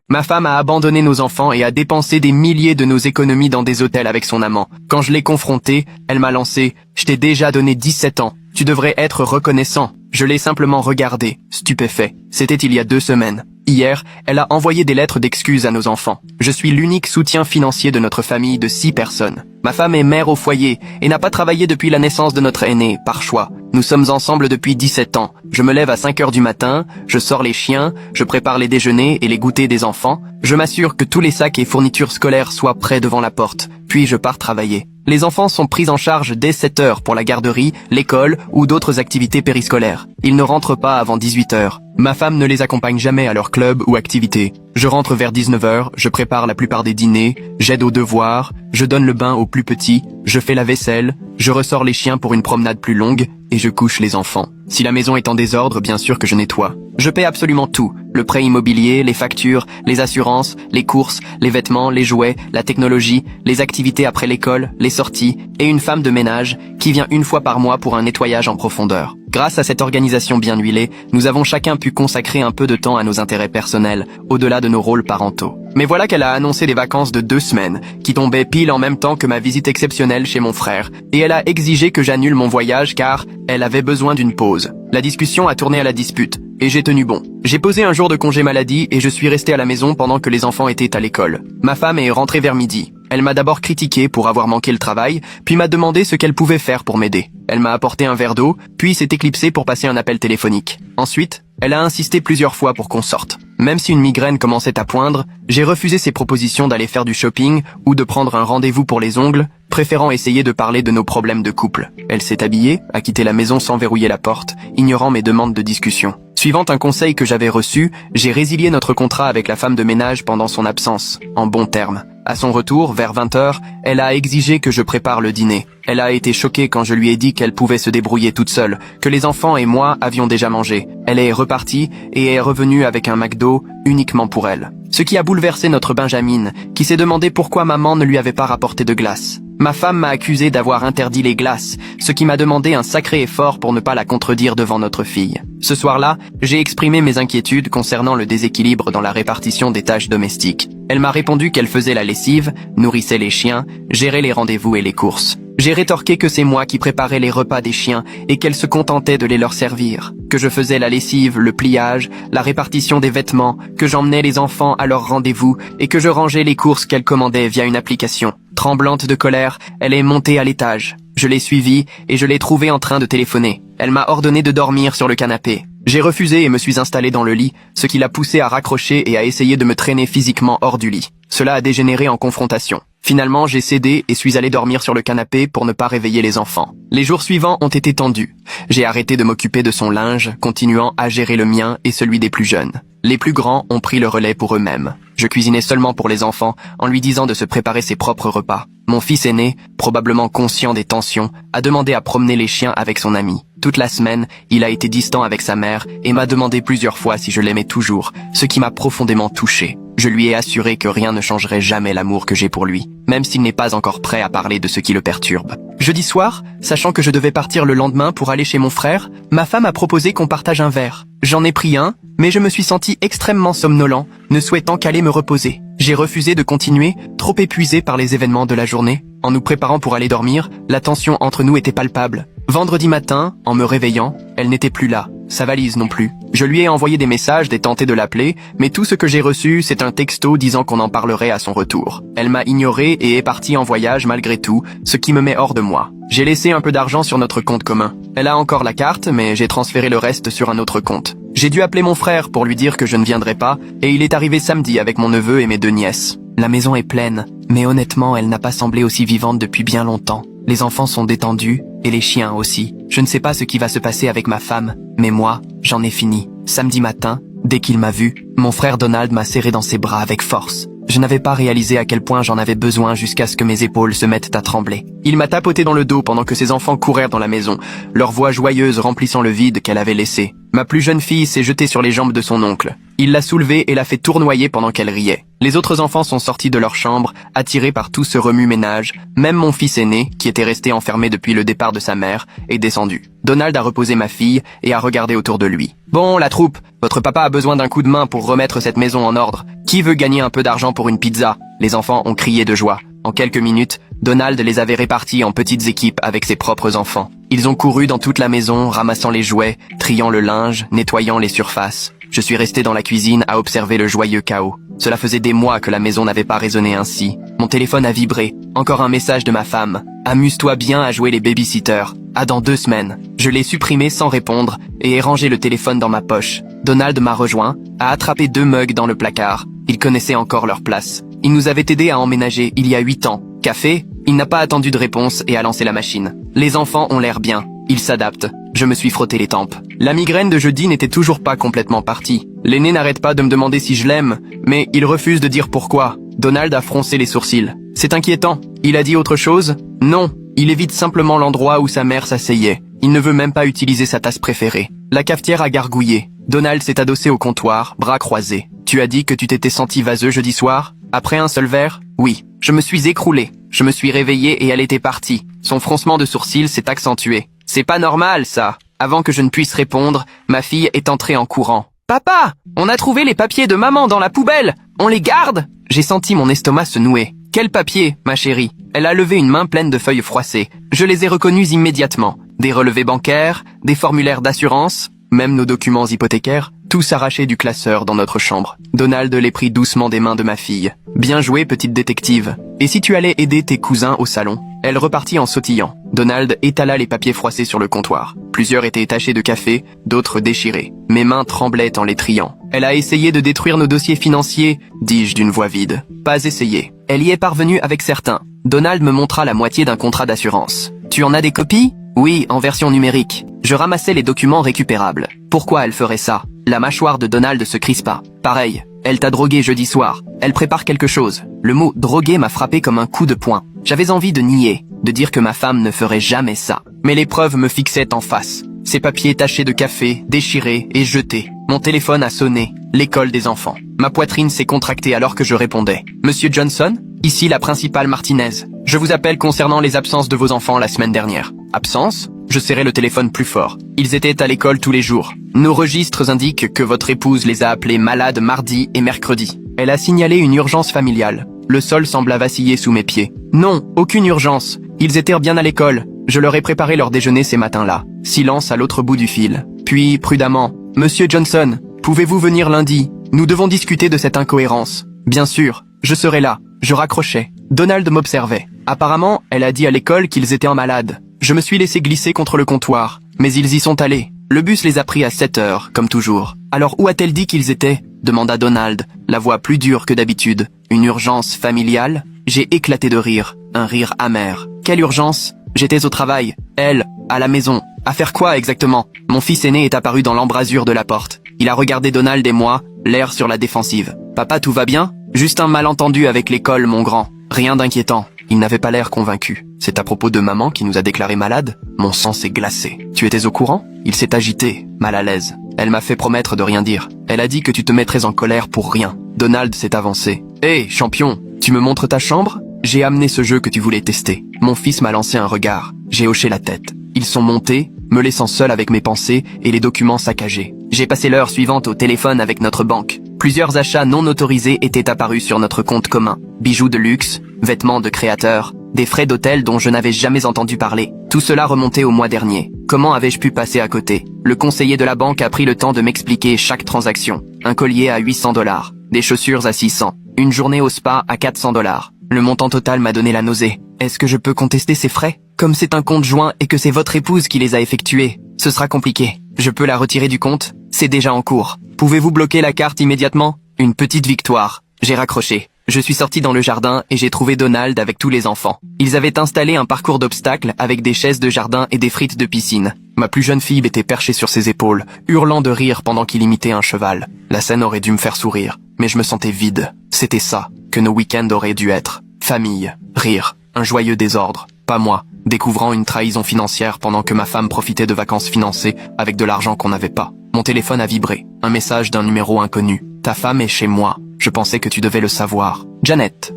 Ma femme a abandonné nos enfants et a dépensé des milliers de nos économies dans des hôtels avec son amant. Quand je l'ai confrontée, elle m'a lancé « Je t'ai déjà donné 17 ans. Tu devrais être reconnaissant. » Je l'ai simplement regardé, stupéfait. C'était il y a 2 semaines. Hier, elle a envoyé des lettres d'excuses à nos enfants. Je suis l'unique soutien financier de notre famille de 6 personnes. Ma femme est mère au foyer et n'a pas travaillé depuis la naissance de notre aîné, par choix. Nous sommes ensemble depuis 17 ans. Je me lève à 5 heures du matin, je sors les chiens, je prépare les déjeuners et les goûters des enfants. Je m'assure que tous les sacs et fournitures scolaires soient prêts devant la porte, puis je pars travailler. Les enfants sont pris en charge dès 7 heures pour la garderie, l'école ou d'autres activités périscolaires. Ils ne rentrent pas avant 18 heures. Ma femme ne les accompagne jamais à leur club ou activité. Je rentre vers 19 heures, je prépare la plupart des dîners, j'aide aux devoirs, je donne le bain aux plus petits, je fais la vaisselle, je ressors les chiens pour une promenade plus longue et je couche les enfants. Si la maison est en désordre, bien sûr que je nettoie. Je paie absolument tout. Le prêt immobilier, les factures, les assurances, les courses, les vêtements, les jouets, la technologie, les activités après l'école, les sorties et une femme de ménage qui vient 1 fois par mois pour un nettoyage en profondeur. Grâce à cette organisation bien huilée, nous avons chacun pu consacrer un peu de temps à nos intérêts personnels, au-delà de nos rôles parentaux. Mais voilà qu'elle a annoncé des vacances de 2 semaines, qui tombaient pile en même temps que ma visite exceptionnelle chez mon frère, et elle a exigé que j'annule mon voyage car elle avait besoin d'une pause. La discussion a tourné à la dispute, et j'ai tenu bon. J'ai posé un jour de congé maladie et je suis resté à la maison pendant que les enfants étaient à l'école. Ma femme est rentrée vers midi. Elle m'a d'abord critiqué pour avoir manqué le travail, puis m'a demandé ce qu'elle pouvait faire pour m'aider. Elle m'a apporté un verre d'eau, puis s'est éclipsée pour passer un appel téléphonique. Ensuite, elle a insisté plusieurs fois pour qu'on sorte. Même si une migraine commençait à poindre, j'ai refusé ses propositions d'aller faire du shopping ou de prendre un rendez-vous pour les ongles, préférant essayer de parler de nos problèmes de couple. Elle s'est habillée, a quitté la maison sans verrouiller la porte, ignorant mes demandes de discussion. Suivant un conseil que j'avais reçu, j'ai résilié notre contrat avec la femme de ménage pendant son absence, en bons termes. À son retour, vers 20 heures, elle a exigé que je prépare le dîner. Elle a été choquée quand je lui ai dit qu'elle pouvait se débrouiller toute seule, que les enfants et moi avions déjà mangé. Elle est repartie et est revenue avec un McDo uniquement pour elle. Ce qui a bouleversé notre Benjamin, qui s'est demandé pourquoi maman ne lui avait pas rapporté de glace. Ma femme m'a accusé d'avoir interdit les glaces, ce qui m'a demandé un sacré effort pour ne pas la contredire devant notre fille. Ce soir-là, j'ai exprimé mes inquiétudes concernant le déséquilibre dans la répartition des tâches domestiques. Elle m'a répondu qu'elle faisait la lessive, nourrissait les chiens, gérait les rendez-vous et les courses. J'ai rétorqué que c'est moi qui préparais les repas des chiens et qu'elle se contentait de les leur servir, que je faisais la lessive, le pliage, la répartition des vêtements, que j'emmenais les enfants à leurs rendez-vous et que je rangeais les courses qu'elle commandait via une application. Tremblante de colère, elle est montée à l'étage. Je l'ai suivie et je l'ai trouvée en train de téléphoner. Elle m'a ordonné de dormir sur le canapé. J'ai refusé et me suis installé dans le lit, ce qui l'a poussé à raccrocher et à essayer de me traîner physiquement hors du lit. Cela a dégénéré en confrontation. Finalement, j'ai cédé et suis allé dormir sur le canapé pour ne pas réveiller les enfants. Les jours suivants ont été tendus. J'ai arrêté de m'occuper de son linge, continuant à gérer le mien et celui des plus jeunes. Les plus grands ont pris le relais pour eux-mêmes. Je cuisinais seulement pour les enfants, en lui disant de se préparer ses propres repas. Mon fils aîné, probablement conscient des tensions, a demandé à promener les chiens avec son ami. Toute la semaine, il a été distant avec sa mère et m'a demandé plusieurs fois si je l'aimais toujours, ce qui m'a profondément touché. Je lui ai assuré que rien ne changerait jamais l'amour que j'ai pour lui, même s'il n'est pas encore prêt à parler de ce qui le perturbe. Jeudi soir, sachant que je devais partir le lendemain pour aller chez mon frère, ma femme a proposé qu'on partage un verre. J'en ai pris un, mais je me suis senti extrêmement somnolent, ne souhaitant qu'aller me reposer. J'ai refusé de continuer, trop épuisé par les événements de la journée. En nous préparant pour aller dormir, la tension entre nous était palpable. Vendredi matin, en me réveillant, elle n'était plus là. Sa valise non plus. Je lui ai envoyé des messages et tenté de l'appeler, mais tout ce que j'ai reçu, c'est un texto disant qu'on en parlerait à son retour. Elle m'a ignoré et est partie en voyage malgré tout, ce qui me met hors de moi. J'ai laissé un peu d'argent sur notre compte commun. Elle a encore la carte, mais j'ai transféré le reste sur un autre compte. J'ai dû appeler mon frère pour lui dire que je ne viendrais pas, et il est arrivé samedi avec mon neveu et mes 2 nièces. La maison est pleine, mais honnêtement, elle n'a pas semblé aussi vivante depuis bien longtemps. Les enfants sont détendus, et les chiens aussi. Je ne sais pas ce qui va se passer avec ma femme, mais moi, j'en ai fini. Samedi matin, dès qu'il m'a vu, mon frère Donald m'a serré dans ses bras avec force. Je n'avais pas réalisé à quel point j'en avais besoin jusqu'à ce que mes épaules se mettent à trembler. Il m'a tapoté dans le dos pendant que ses enfants courèrent dans la maison, leur voix joyeuse remplissant le vide qu'elle avait laissé. Ma plus jeune fille s'est jetée sur les jambes de son oncle. Il l'a soulevée et l'a fait tournoyer pendant qu'elle riait. Les autres enfants sont sortis de leur chambre, attirés par tout ce remue-ménage. Même mon fils aîné, qui était resté enfermé depuis le départ de sa mère, est descendu. Donald a reposé ma fille et a regardé autour de lui. Bon, la troupe, votre papa a besoin d'un coup de main pour remettre cette maison en ordre. Qui veut gagner un peu d'argent pour une pizza? Les enfants ont crié de joie. En quelques minutes, Donald les avait répartis en petites équipes avec ses propres enfants. Ils ont couru dans toute la maison, ramassant les jouets, triant le linge, nettoyant les surfaces. Je suis resté dans la cuisine à observer le joyeux chaos. Cela faisait des mois que la maison n'avait pas résonné ainsi. Mon téléphone a vibré. Encore un message de ma femme. Amuse-toi bien à jouer les babysitters. À dans 2 semaines. Je l'ai supprimé sans répondre et ai rangé le téléphone dans ma poche. Donald m'a rejoint, a attrapé 2 mugs dans le placard. Ils connaissaient encore leur place. Il nous avait aidé à emménager il y a 8 ans. Café? Il n'a pas attendu de réponse et a lancé la machine. Les enfants ont l'air bien. Ils s'adaptent. Je me suis frotté les tempes. La migraine de jeudi n'était toujours pas complètement partie. L'aîné n'arrête pas de me demander si je l'aime, mais il refuse de dire pourquoi. Donald a froncé les sourcils. C'est inquiétant. Il a dit autre chose? Non. Il évite simplement l'endroit où sa mère s'asseyait. Il ne veut même pas utiliser sa tasse préférée. La cafetière a gargouillé. Donald s'est adossé au comptoir, bras croisés. Tu as dit que tu t'étais senti vaseux jeudi soir? Après un seul verre? Oui. Je me suis écroulé. Je me suis réveillé et elle était partie. Son froncement de sourcils s'est accentué. C'est pas normal, ça. Avant que je ne puisse répondre, ma fille est entrée en courant. Papa! On a trouvé les papiers de maman dans la poubelle! On les garde? J'ai senti mon estomac se nouer. Quel papier, ma chérie? Elle a levé une main pleine de feuilles froissées. Je les ai reconnus immédiatement. Des relevés bancaires, des formulaires d'assurance, même nos documents hypothécaires, tous arrachés du classeur dans notre chambre. Donald les prit doucement des mains de ma fille. Bien joué, petite détective. Et si tu allais aider tes cousins au salon? Elle repartit en sautillant. Donald étala les papiers froissés sur le comptoir. Plusieurs étaient tachés de café, d'autres déchirés. Mes mains tremblaient en les triant. Elle a essayé de détruire nos dossiers financiers, dis-je d'une voix vide. Pas essayé. Elle y est parvenue avec certains. Donald me montra la moitié d'un contrat d'assurance. Tu en as des copies? Oui, en version numérique. Je ramassais les documents récupérables. Pourquoi elle ferait ça? La mâchoire de Donald se crispa. Pareil, elle t'a drogué jeudi soir. Elle prépare quelque chose. Le mot « droguer » m'a frappé comme un coup de poing. J'avais envie de nier, de dire que ma femme ne ferait jamais ça. Mais les preuves me fixaient en face. Ces papiers tachés de café, déchirés et jetés. Mon téléphone a sonné. L'école des enfants. Ma poitrine s'est contractée alors que je répondais. Monsieur Johnson? Ici la principale Martinez. Je vous appelle concernant les absences de vos enfants la semaine dernière. Absence? Je serrai le téléphone plus fort. Ils étaient à l'école tous les jours. Nos registres indiquent que votre épouse les a appelés malades mardi et mercredi. Elle a signalé une urgence familiale. Le sol sembla vaciller sous mes pieds. Non, aucune urgence. Ils étaient bien à l'école. Je leur ai préparé leur déjeuner ces matins-là. Silence à l'autre bout du fil. Puis, prudemment, Monsieur Johnson, pouvez-vous venir lundi? Nous devons discuter de cette incohérence. Bien sûr, je serai là. Je raccrochais. Donald m'observait. Apparemment, elle a dit à l'école qu'ils étaient en malade. Je me suis laissé glisser contre le comptoir. Mais ils y sont allés. Le bus les a pris à 7 heures, comme toujours. Alors où a-t-elle dit qu'ils étaient? Demanda Donald, la voix plus dure que d'habitude. Une urgence familiale? J'ai éclaté de rire, un rire amer. Quelle urgence? J'étais au travail. Elle, à la maison. À faire quoi exactement? Mon fils aîné est apparu dans l'embrasure de la porte. Il a regardé Donald et moi, l'air sur la défensive. Papa, tout va bien? Juste un malentendu avec l'école, mon grand. Rien d'inquiétant. Il n'avait pas l'air convaincu. C'est à propos de maman qui nous a déclaré malade? Mon sang s'est glacé. Tu étais au courant? Il s'est agité, mal à l'aise. Elle m'a fait promettre de rien dire. Elle a dit que tu te mettrais en colère pour rien. Donald s'est avancé. Hé, champion, tu me montres ta chambre? J'ai amené ce jeu que tu voulais tester. Mon fils m'a lancé un regard. J'ai hoché la tête. Ils sont montés, me laissant seul avec mes pensées et les documents saccagés. J'ai passé l'heure suivante au téléphone avec notre banque. Plusieurs achats non autorisés étaient apparus sur notre compte commun. Bijoux de luxe, vêtements de créateurs, des frais d'hôtel dont je n'avais jamais entendu parler. Tout cela remontait au mois dernier. Comment avais-je pu passer à côté? Le conseiller de la banque a pris le temps de m'expliquer chaque transaction. Un collier à 800 $, des chaussures à 600, une journée au spa à 400 $. Le montant total m'a donné la nausée. Est-ce que je peux contester ces frais? Comme c'est un compte joint et que c'est votre épouse qui les a effectués, ce sera compliqué. Je peux la retirer du compte? C'est déjà en cours. Pouvez-vous bloquer la carte immédiatement? Une petite victoire. J'ai raccroché. Je suis sorti dans le jardin et j'ai trouvé Donald avec tous les enfants. Ils avaient installé un parcours d'obstacles avec des chaises de jardin et des frites de piscine. Ma plus jeune fille était perchée sur ses épaules, hurlant de rire pendant qu'il imitait un cheval. La scène aurait dû me faire sourire, mais je me sentais vide. C'était ça que nos week-ends auraient dû être. Famille, rire, un joyeux désordre. Pas moi, découvrant une trahison financière pendant que ma femme profitait de vacances financées avec de l'argent qu'on n'avait pas. Mon téléphone a vibré. Un message d'un numéro inconnu. Ta femme est chez moi. Je pensais que tu devais le savoir. Janet.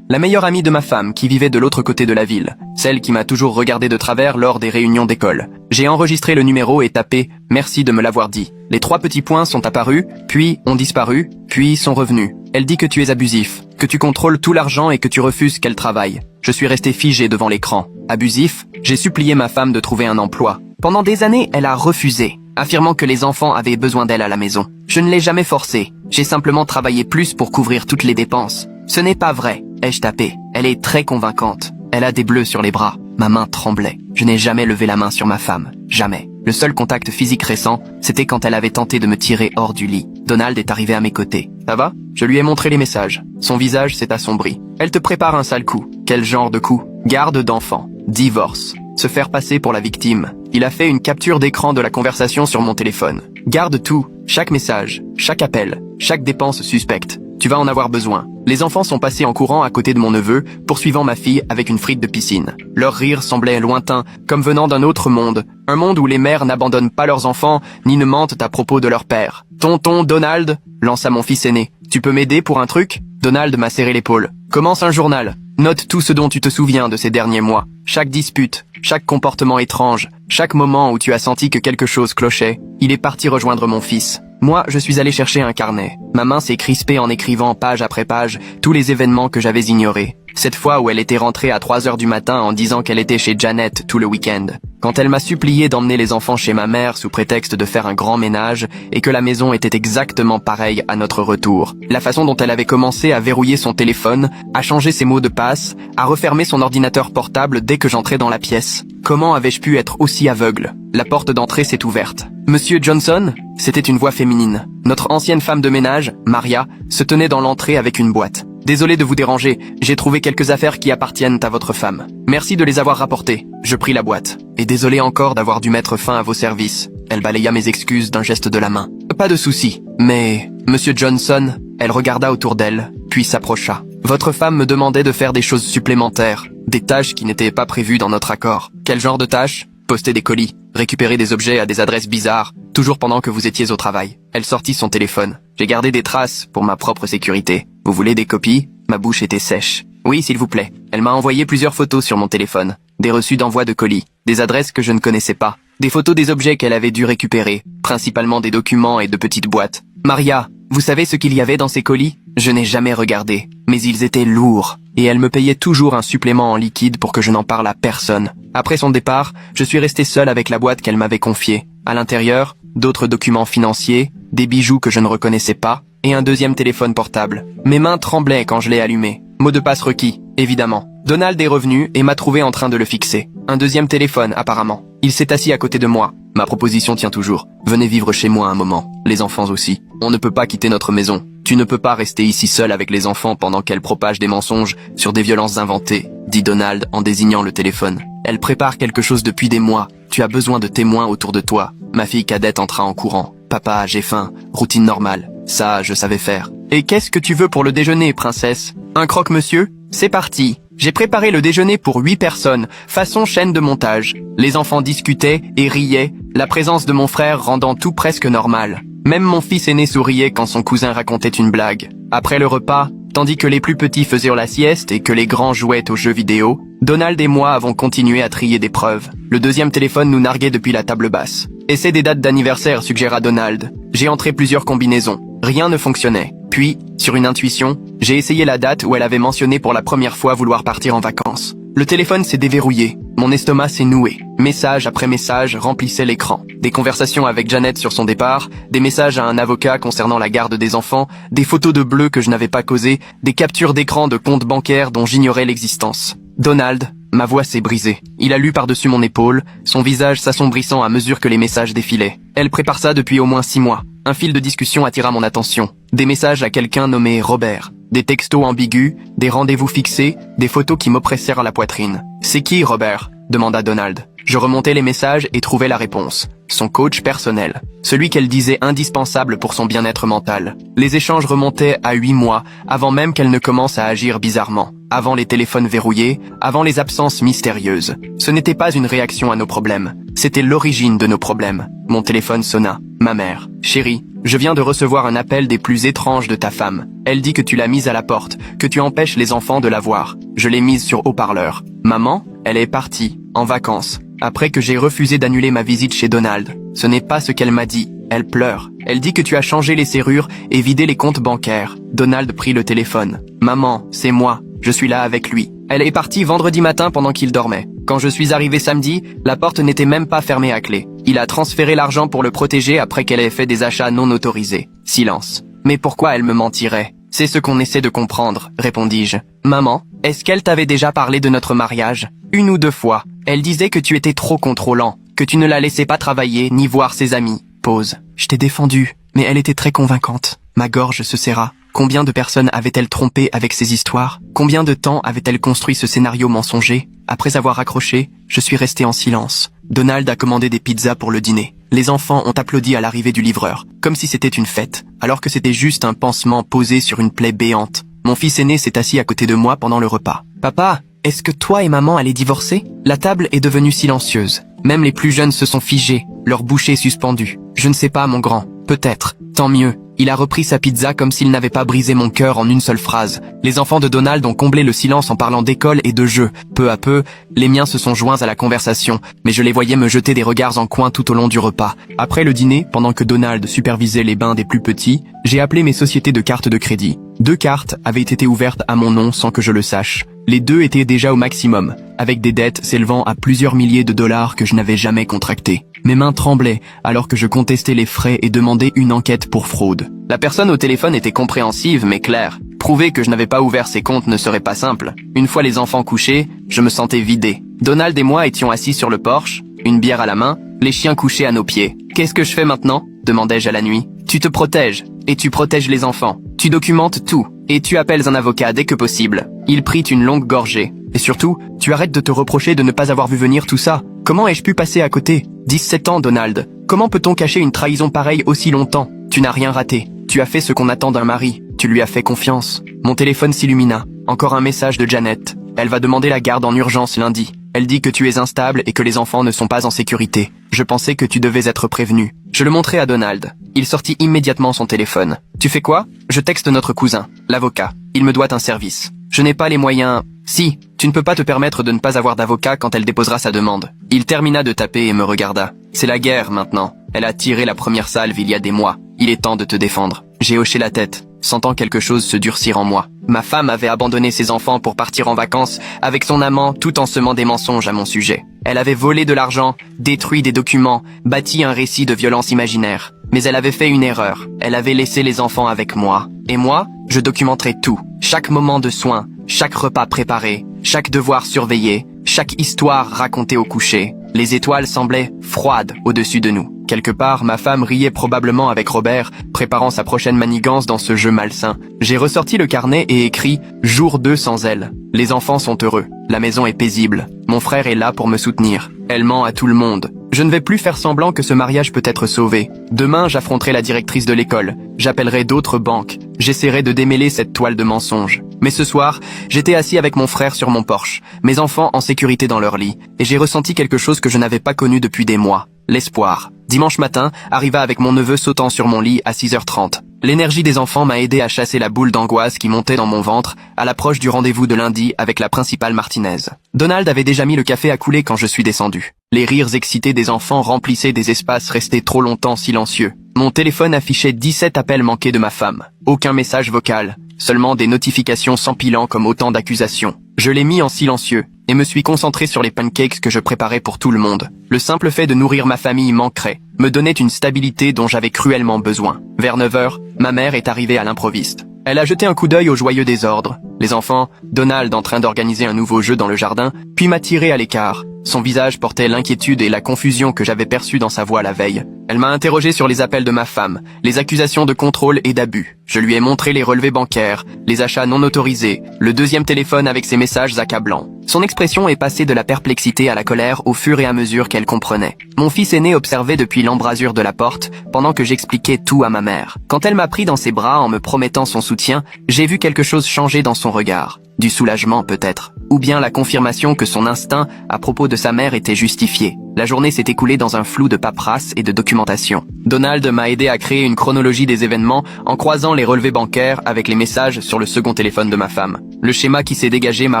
La meilleure amie de ma femme qui vivait de l'autre côté de la ville. Celle qui m'a toujours regardé de travers lors des réunions d'école. J'ai enregistré le numéro et tapé « Merci de me l'avoir dit ». Les 3 petits points sont apparus, puis ont disparu, puis sont revenus. Elle dit que tu es abusif, que tu contrôles tout l'argent et que tu refuses qu'elle travaille. Je suis resté figé devant l'écran. Abusif, j'ai supplié ma femme de trouver un emploi. Pendant des années, elle a refusé, affirmant que les enfants avaient besoin d'elle à la maison. Je ne l'ai jamais forcée. J'ai simplement travaillé plus pour couvrir toutes les dépenses. Ce n'est pas vrai, ai-je tapé. Elle est très convaincante. Elle a des bleus sur les bras. Ma main tremblait. Je n'ai jamais levé la main sur ma femme. Jamais. Le seul contact physique récent, c'était quand elle avait tenté de me tirer hors du lit. Donald est arrivé à mes côtés. Ça va? Je lui ai montré les messages. Son visage s'est assombri. Elle te prépare un sale coup. Quel genre de coup? Garde d'enfant. Divorce. Se faire passer pour la victime. Il a fait une capture d'écran de la conversation sur mon téléphone. Garde tout. Chaque message. Chaque appel. Chaque dépense suspecte. Tu vas en avoir besoin. Les enfants sont passés en courant à côté de mon neveu, poursuivant ma fille avec une frite de piscine. Leur rire semblait lointain, comme venant d'un autre monde. Un monde où les mères n'abandonnent pas leurs enfants, ni ne mentent à propos de leur père. Tonton Donald, lança mon fils aîné. Tu peux m'aider pour un truc? Donald m'a serré l'épaule. Commence un journal. Note tout ce dont tu te souviens de ces derniers mois. Chaque dispute, chaque comportement étrange, chaque moment où tu as senti que quelque chose clochait. Il est parti rejoindre mon fils. Moi, je suis allé chercher un carnet. Ma main s'est crispée en écrivant page après page tous les événements que j'avais ignorés. Cette fois où elle était rentrée à 3 heures du matin en disant qu'elle était chez Janet tout le week-end. Quand elle m'a supplié d'emmener les enfants chez ma mère sous prétexte de faire un grand ménage et que la maison était exactement pareille à notre retour. La façon dont elle avait commencé à verrouiller son téléphone, à changer ses mots de passe, à refermer son ordinateur portable dès que j'entrais dans la pièce. Comment avais-je pu être aussi aveugle? La porte d'entrée s'est ouverte. Monsieur Johnson? C'était une voix féminine. Notre ancienne femme de ménage, Maria, se tenait dans l'entrée avec une boîte. Désolé de vous déranger, j'ai trouvé quelques affaires qui appartiennent à votre femme. Merci de les avoir rapportées. Je pris la boîte. Et désolé encore d'avoir dû mettre fin à vos services. Elle balaya mes excuses d'un geste de la main. Pas de souci. Mais, Monsieur Johnson, elle regarda autour d'elle, puis s'approcha. Votre femme me demandait de faire des choses supplémentaires. Des tâches qui n'étaient pas prévues dans notre accord. Quel genre de tâches? Poster des colis, récupérer des objets à des adresses bizarres, toujours pendant que vous étiez au travail. Elle sortit son téléphone. J'ai gardé des traces pour ma propre sécurité. Vous voulez des copies? Ma bouche était sèche. Oui, s'il vous plaît. Elle m'a envoyé plusieurs photos sur mon téléphone. Des reçus d'envoi de colis, des adresses que je ne connaissais pas, des photos des objets qu'elle avait dû récupérer, principalement des documents et de petites boîtes. Maria, vous savez ce qu'il y avait dans ces colis? Je n'ai jamais regardé, mais ils étaient lourds. Et elle me payait toujours un supplément en liquide pour que je n'en parle à personne. Après son départ, je suis resté seul avec la boîte qu'elle m'avait confiée. À l'intérieur, d'autres documents financiers, des bijoux que je ne reconnaissais pas, et un deuxième téléphone portable. Mes mains tremblaient quand je l'ai allumé. Mot de passe requis, évidemment. Donald est revenu et m'a trouvé en train de le fixer. Un deuxième téléphone, apparemment. Il s'est assis à côté de moi. Ma proposition tient toujours. Venez vivre chez moi un moment. Les enfants aussi. On ne peut pas quitter notre maison. Tu ne peux pas rester ici seul avec les enfants pendant qu'elle propage des mensonges sur des violences inventées, dit Donald en désignant le téléphone. Elle prépare quelque chose depuis des mois. Tu as besoin de témoins autour de toi. Ma fille cadette entra en courant. Papa, j'ai faim. Routine normale. Ça, je savais faire. Et qu'est-ce que tu veux pour le déjeuner, princesse? Un croque-monsieur? C'est parti. J'ai préparé le déjeuner pour 8 personnes, façon chaîne de montage. Les enfants discutaient et riaient, la présence de mon frère rendant tout presque normal. Même mon fils aîné souriait quand son cousin racontait une blague. Après le repas, tandis que les plus petits faisaient la sieste et que les grands jouaient aux jeux vidéo, Donald et moi avons continué à trier des preuves. Le deuxième téléphone nous narguait depuis la table basse. Essaie des dates d'anniversaire, suggéra Donald. J'ai entré plusieurs combinaisons. Rien ne fonctionnait. Puis, sur une intuition, j'ai essayé la date où elle avait mentionné pour la première fois vouloir partir en vacances. Le téléphone s'est déverrouillé. Mon estomac s'est noué. Message après message remplissaient l'écran. Des conversations avec Janet sur son départ, des messages à un avocat concernant la garde des enfants, des photos de bleus que je n'avais pas causées, des captures d'écran de comptes bancaires dont j'ignorais l'existence. Donald, ma voix s'est brisée. Il a lu par-dessus mon épaule, son visage s'assombrissant à mesure que les messages défilaient. Elle prépare ça depuis au moins 6 mois. Un fil de discussion attira mon attention. Des messages à quelqu'un nommé Robert. Des textos ambigus, des rendez-vous fixés, des photos qui m'oppressèrent la poitrine. « C'est qui, Robert ?» demanda Donald. Je remontais les messages et trouvais la réponse. Son coach personnel. Celui qu'elle disait indispensable pour son bien-être mental. Les échanges remontaient à 8 mois, avant même qu'elle ne commence à agir bizarrement. avant les téléphones verrouillés, avant les absences mystérieuses. Ce n'était pas une réaction à nos problèmes, c'était l'origine de nos problèmes. Mon téléphone sonna. Ma mère. Chérie, je viens de recevoir un appel des plus étranges de ta femme. Elle dit que tu l'as mise à la porte, que tu empêches les enfants de la voir. Je l'ai mise sur haut-parleur. Maman, elle est partie, en vacances, après que j'ai refusé d'annuler ma visite chez Donald. Ce n'est pas ce qu'elle m'a dit. Elle pleure. Elle dit que tu as changé les serrures et vidé les comptes bancaires. Donald prit le téléphone. Maman, c'est moi. Je suis là avec lui. Elle est partie vendredi matin pendant qu'il dormait. Quand je suis arrivé samedi, la porte n'était même pas fermée à clé. Il a transféré l'argent pour le protéger après qu'elle ait fait des achats non autorisés. Silence. Mais pourquoi elle me mentirait? C'est ce qu'on essaie de comprendre, répondis-je. Maman, est-ce qu'elle t'avait déjà parlé de notre mariage? 1 ou 2 fois. Elle disait que tu étais trop contrôlant, que tu ne la laissais pas travailler ni voir ses amis. Pause. Je t'ai défendu, mais elle était très convaincante. Ma gorge se serra. Combien de personnes avait-elle trompé avec ces histoires? Combien de temps avait-elle construit ce scénario mensonger? Après avoir raccroché, je suis resté en silence. Donald a commandé des pizzas pour le dîner. Les enfants ont applaudi à l'arrivée du livreur, comme si c'était une fête, alors que c'était juste un pansement posé sur une plaie béante. Mon fils aîné s'est assis à côté de moi pendant le repas. Papa, est-ce que toi et maman allaient divorcer? La table est devenue silencieuse. Même les plus jeunes se sont figés, leur bouche est suspendue. Je ne sais pas, mon grand. Peut-être. Tant mieux. Il a repris sa pizza comme s'il n'avait pas brisé mon cœur en une seule phrase. Les enfants de Donald ont comblé le silence en parlant d'école et de jeux. Peu à peu, les miens se sont joints à la conversation, mais je les voyais me jeter des regards en coin tout au long du repas. Après le dîner, pendant que Donald supervisait les bains des plus petits, j'ai appelé mes sociétés de cartes de crédit. 2 cartes avaient été ouvertes à mon nom sans que je le sache. Les 2 étaient déjà au maximum, avec des dettes s'élevant à plusieurs milliers de dollars que je n'avais jamais contractées. Mes mains tremblaient alors que je contestais les frais et demandais une enquête pour fraude. La personne au téléphone était compréhensive mais claire. Prouver que je n'avais pas ouvert ces comptes ne serait pas simple. Une fois les enfants couchés, je me sentais vidé. Donald et moi étions assis sur le porche, une bière à la main, les chiens couchés à nos pieds. « Qu'est-ce que je fais maintenant ?» demandai-je à la nuit. « Tu te protèges, et tu protèges les enfants. Tu documentes tout, et tu appelles un avocat dès que possible. » Il prit une longue gorgée. « Et surtout, tu arrêtes de te reprocher de ne pas avoir vu venir tout ça. Comment ai-je pu passer à côté? 17 ans, Donald. Comment peut-on cacher une trahison pareille aussi longtemps? Tu n'as rien raté. Tu as fait ce qu'on attend d'un mari. Tu lui as fait confiance. » Mon téléphone s'illumina. Encore un message de Janet. Elle va demander la garde en urgence lundi. Elle dit que tu es instable et que les enfants ne sont pas en sécurité. Je pensais que tu devais être prévenu. Je le montrai à Donald. Il sortit immédiatement son téléphone. Tu fais quoi? Je texte notre cousin, l'avocat. Il me doit un service. Je n'ai pas les moyens. Si, tu ne peux pas te permettre de ne pas avoir d'avocat quand elle déposera sa demande. Il termina de taper et me regarda. C'est la guerre maintenant. Elle a tiré la première salve il y a des mois. Il est temps de te défendre. J'ai hoché la tête, sentant quelque chose se durcir en moi. Ma femme avait abandonné ses enfants pour partir en vacances avec son amant tout en semant des mensonges à mon sujet. Elle avait volé de l'argent, détruit des documents, bâti un récit de violence imaginaire. Mais elle avait fait une erreur. Elle avait laissé les enfants avec moi. Et moi, je documenterai tout. Chaque moment de soin, chaque repas préparé, chaque devoir surveillé, chaque histoire racontée au coucher. Les étoiles semblaient froides au-dessus de nous. Quelque part, ma femme riait probablement avec Robert, préparant sa prochaine manigance dans ce jeu malsain. J'ai ressorti le carnet et écrit « Jour 2 sans elle ». Les enfants sont heureux. La maison est paisible. Mon frère est là pour me soutenir. Elle ment à tout le monde. Je ne vais plus faire semblant que ce mariage peut être sauvé. Demain, j'affronterai la directrice de l'école. J'appellerai d'autres banques. J'essaierai de démêler cette toile de mensonges. Mais ce soir, j'étais assis avec mon frère sur mon porche, mes enfants en sécurité dans leur lit, et j'ai ressenti quelque chose que je n'avais pas connu depuis des mois. L'espoir. Dimanche matin, arriva avec mon neveu sautant sur mon lit à 6h30. L'énergie des enfants m'a aidé à chasser la boule d'angoisse qui montait dans mon ventre à l'approche du rendez-vous de lundi avec la principale Martinez. Donald avait déjà mis le café à couler quand je suis descendu. Les rires excités des enfants remplissaient des espaces restés trop longtemps silencieux. Mon téléphone affichait 17 appels manqués de ma femme. Aucun message vocal, seulement des notifications s'empilant comme autant d'accusations. Je l'ai mis en silencieux et me suis concentré sur les pancakes que je préparais pour tout le monde. Le simple fait de nourrir ma famille manquerait, me donnait une stabilité dont j'avais cruellement besoin. Vers 9h, ma mère est arrivée à l'improviste. Elle a jeté un coup d'œil au joyeux désordre. Les enfants, Donald en train d'organiser un nouveau jeu dans le jardin, puis m'a tiré à l'écart. Son visage portait l'inquiétude et la confusion que j'avais perçue dans sa voix la veille. Elle m'a interrogé sur les appels de ma femme, les accusations de contrôle et d'abus. Je lui ai montré les relevés bancaires, les achats non autorisés, le deuxième téléphone avec ses messages accablants. Son expression est passée de la perplexité à la colère au fur et à mesure qu'elle comprenait. Mon fils aîné observait depuis l'embrasure de la porte, pendant que j'expliquais tout à ma mère. Quand elle m'a pris dans ses bras en me promettant son soutien, j'ai vu quelque chose changer dans son son regard. Du soulagement peut-être. Ou bien la confirmation que son instinct à propos de sa mère était justifié. La journée s'est écoulée dans un flou de paperasse et de documentation. Donald m'a aidé à créer une chronologie des événements en croisant les relevés bancaires avec les messages sur le second téléphone de ma femme. Le schéma qui s'est dégagé m'a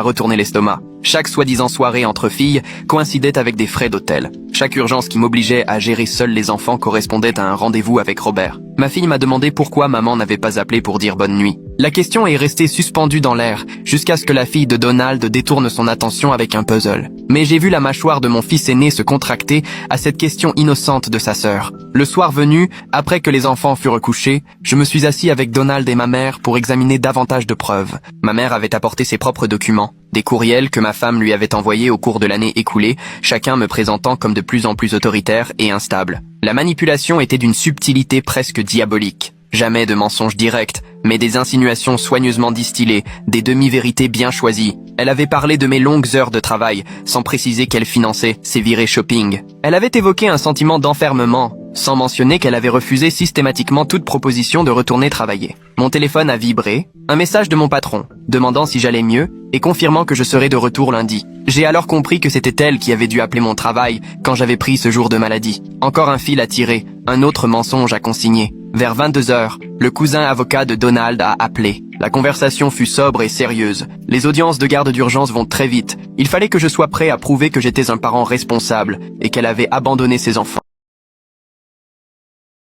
retourné l'estomac. Chaque soi-disant soirée entre filles coïncidait avec des frais d'hôtel. Chaque urgence qui m'obligeait à gérer seul les enfants correspondait à un rendez-vous avec Robert. Ma fille m'a demandé pourquoi maman n'avait pas appelé pour dire bonne nuit. La question est restée suspendue dans l'air jusqu'à ce que la fille de Donald détourne son attention avec un puzzle. Mais j'ai vu la mâchoire de mon fils aîné se contracter à cette question innocente de sa sœur. Le soir venu, après que les enfants furent couchés, je me suis assis avec Donald et ma mère pour examiner davantage de preuves. Ma mère avait apporté ses propres documents, des courriels que ma femme lui avait envoyés au cours de l'année écoulée, chacun me présentant comme de plus en plus autoritaire et instable. La manipulation était d'une subtilité presque diabolique. Jamais de mensonges directs, mais des insinuations soigneusement distillées, des demi-vérités bien choisies. Elle avait parlé de mes longues heures de travail, sans préciser qu'elle finançait ses virées shopping. Elle avait évoqué un sentiment d'enfermement, sans mentionner qu'elle avait refusé systématiquement toute proposition de retourner travailler. Mon téléphone a vibré, un message de mon patron, demandant si j'allais mieux et confirmant que je serais de retour lundi. J'ai alors compris que c'était elle qui avait dû appeler mon travail quand j'avais pris ce jour de maladie. Encore un fil à tirer, un autre mensonge à consigner. Vers 22h, le cousin avocat de Donald a appelé. La conversation fut sobre et sérieuse. Les audiences de garde d'urgence vont très vite. Il fallait que je sois prêt à prouver que j'étais un parent responsable et qu'elle avait abandonné ses enfants.